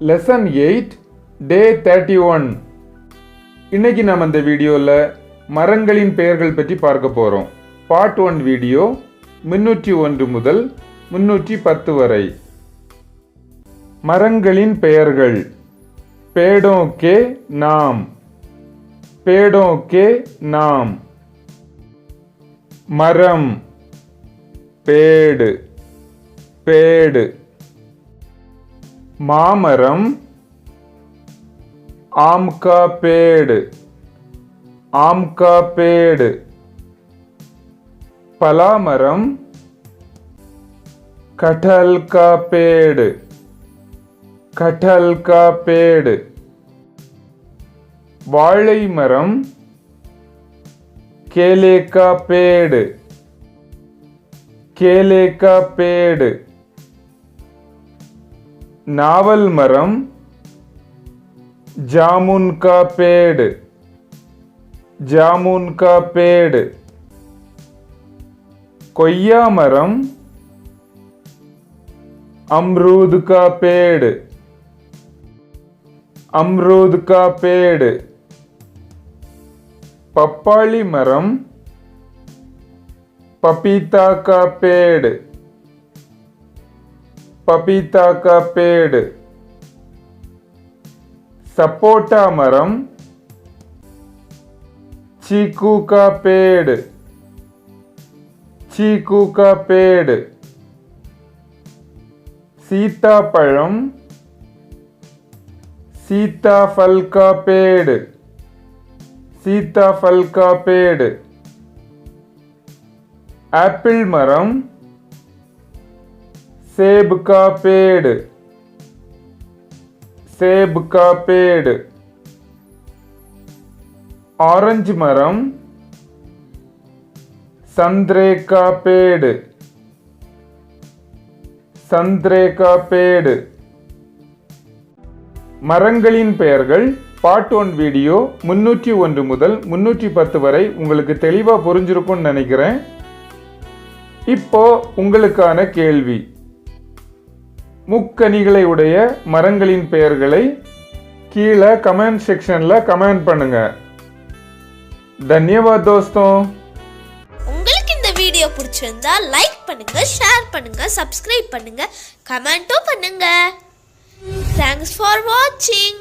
Lesson 8 டே 31. இன்னைக்கு நம்ம இந்த வீடியோவில் மரங்களின் பெயர்கள் பற்றி பார்க்க போகிறோம். பார்ட் 1 வீடியோ 301 முதல் 310 வரை. மரங்களின் பெயர்கள். पेड़ों के नाम. पेड़ों के नाम. मरम पेड़ पेड़. मामरम आम का पेड़ आम का पेड़. पलामरम कटहल का पेड़ कटहल का पेड़. वाழை मरम केले का पेड़ केले का पेड़. नावल मरम जामुन का पेड़ जामुन का पेड़. कोय्या मरम अमरूद का पेड़ अमरूद का पेड़. पप्पाली मरम पपीता का पेड़ पपीता का पेड़. सपोटा मरम चीकू का पेड़ चीकू का पेड़. सीतापழம் सीताफल का पेड़ सीताफल का पेड़. एप्पल मरम सेब का पेड़ सेब का पेड़. ऑरेंज मरम संतरे का पेड़ संतरे का पेड़. மரங்களின் பெயர்கள் பார்ட் 1 வீடியோ 301 முதல் 310 வரை உங்களுக்கு தெளிவா புரிஞ்சிருக்கும்னு நினைக்கிறேன். இப்போ உங்களுக்கான கேள்வி. முக்கனிகளை உடைய மரங்களின் பெயர்களை கீழே கமெண்ட் செக்ஷன்ல கமெண்ட் பண்ணுங்க. தன்யவாத் दोस्तों. உங்களுக்கு இந்த வீடியோ பிடிச்சிருந்தா லைக் பண்ணுங்க, ஷேர் பண்ணுங்க, சப்ஸ்கிரைப் பண்ணுங்க, கமெண்ட்டும் பண்ணுங்க. Thanks for watching.